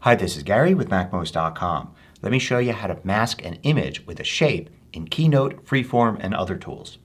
Hi, this is Gary with MACMOST.com. Let me show you how to mask an image with a shape in Keynote, Freeform, and other tools.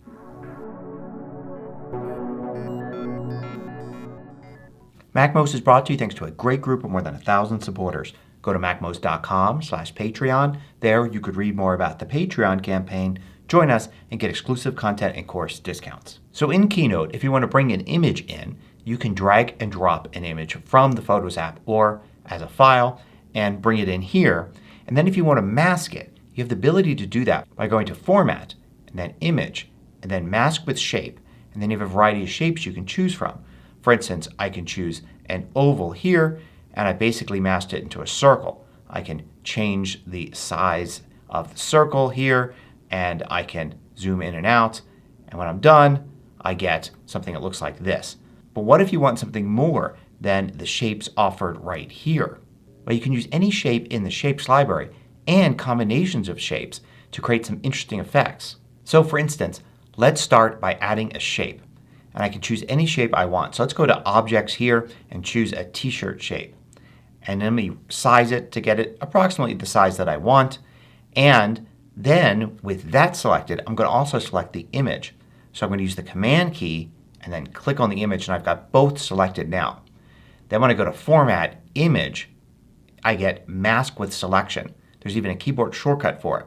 MACMOST is brought to you thanks to a great group of more than 1,000 supporters. Go to MACMOST.com/Patreon. There you could read more about the Patreon campaign, join us, and get exclusive content and course discounts. So in Keynote, if you want to bring an image in, you can drag and drop an image from the Photos app or as a file and bring it in here. And then if you want to mask it, you have the ability to do that by going to Format and then Image and then Mask with Shape. And then you have a variety of shapes you can choose from. For instance, I can choose an oval here and I basically masked it into a circle. I can change the size of the circle here and I can zoom in and out. And when I'm done, I get something that looks like this. But what if you want something more than the shapes offered right here? Well, you can use any shape in the Shapes library and combinations of shapes to create some interesting effects. So for instance, let's start by adding a shape. And I can choose any shape I want. So let's go to Objects here and choose a t-shirt shape. And then let me size it to get it approximately the size that I want. And then with that selected, I'm going to also select the image. So I'm going to use the Command key and then click on the image, and I've got both selected now. Then when I go to Format, Image, I get Mask with Selection. There's even a keyboard shortcut for it.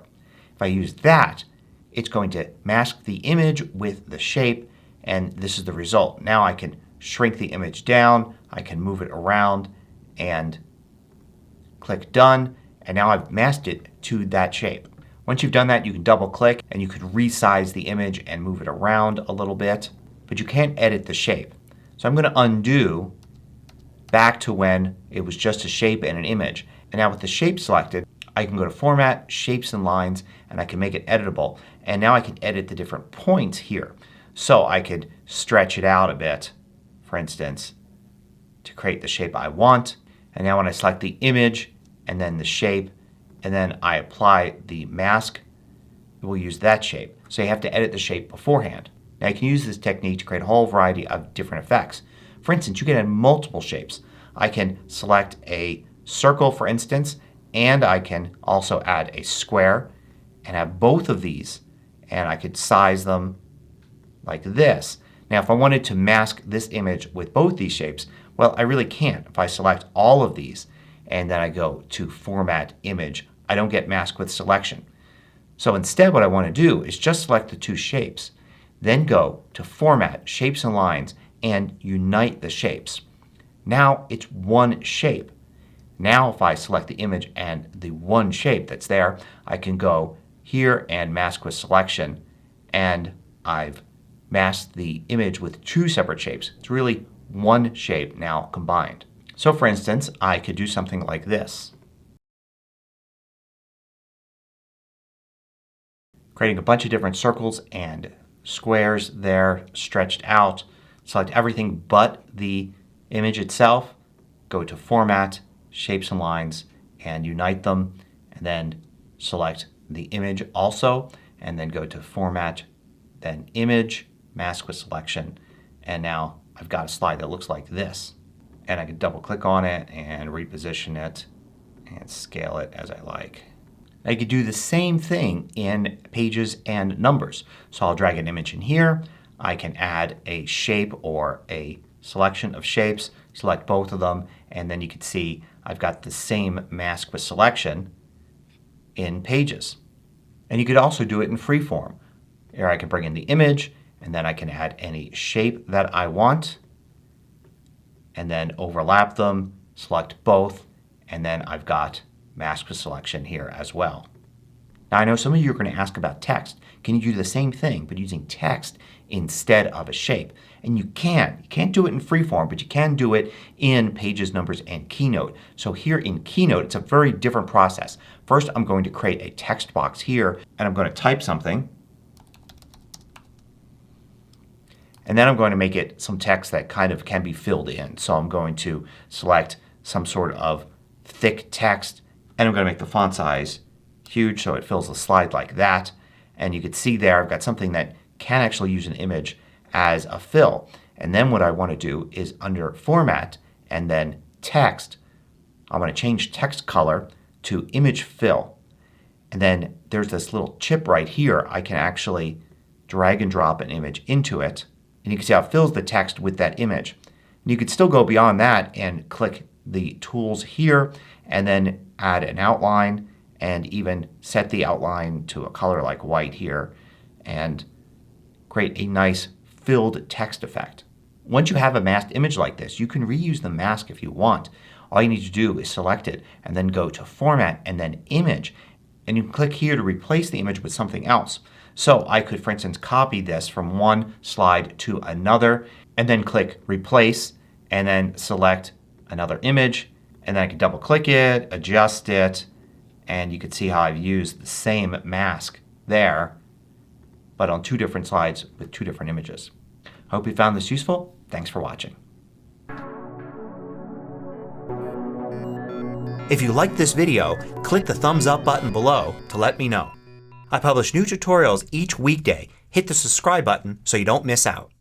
If I use that, it's going to mask the image with the shape, and this is the result. Now I can shrink the image down, I can move it around, and click Done, and now I've masked it to that shape. Once you've done that, you can double click and you can resize the image and move it around a little bit, but you can't edit the shape. So I'm going to undo back to when it was just a shape and an image. And now with the shape selected, I can go to Format, Shapes and Lines, and I can make it editable. And now I can edit the different points here. So I could stretch it out a bit, for instance, to create the shape I want. And now when I select the image and then the shape and then I apply the mask, it will use that shape. So you have to edit the shape beforehand. Now you can use this technique to create a whole variety of different effects. For instance, you can add multiple shapes. I can select a circle, for instance, and I can also add a square and have both of these, and I could size them like this. Now if I wanted to mask this image with both these shapes, well, I really can't. If I select all of these and then I go to Format, Image, I don't get Mask with Selection. So instead what I want to do is just select the two shapes, then go to Format, Shapes and Lines, and unite the shapes. Now it's one shape. Now if I select the image and the one shape that's there, I can go here and Mask with Selection, and I've masked the image with two separate shapes. It's really one shape now combined. So for instance, I could do something like this. Creating a bunch of different circles and squares there stretched out. Select everything but the image itself. Go to Format, Shapes and Lines, and unite them. And then select the image also. And then go to Format, then Image, Mask with Selection. And now I've got a slide that looks like this. And I can double click on it and reposition it and scale it as I like. I could do the same thing in Pages and Numbers. So I'll drag an image in here. I can add a shape or a selection of shapes, select both of them, and then you can see I've got the same Mask with Selection in Pages. And you could also do it in Freeform. Here I can bring in the image and then I can add any shape that I want and then overlap them, select both, and then I've got Mask with Selection here as well. Now I know some of you are going to ask about text. Can you do the same thing but using text instead of a shape? And you can. You can't do it in Freeform, but you can do it in Pages, Numbers, and Keynote. So here in Keynote, it's a very different process. First I'm going to create a text box here and I'm going to type something. And then I'm going to make it some text that kind of can be filled in. So I'm going to select some sort of thick text and I'm going to make the font size huge so it fills the slide like that. And you can see there I've got something that can actually use an image as a fill. And then what I want to do is under Format and then Text, I want to change text color to image fill. And then there's this little chip right here. I can actually drag and drop an image into it. And you can see how it fills the text with that image. And you could still go beyond that and click the tools here and then add an outline and even set the outline to a color like white here and create a nice filled text effect. Once you have a masked image like this, you can reuse the mask if you want. All you need to do is select it and then go to Format and then Image. And you can click here to replace the image with something else. So I could, for instance, copy this from one slide to another and then click Replace and then select another image. And then I can double click it, adjust it, and you can see how I've used the same mask there but on two different slides with two different images. I hope you found this useful. Thanks for watching. If you liked this video, click the thumbs up button below to let me know. I publish new tutorials each weekday. Hit the subscribe button so you don't miss out.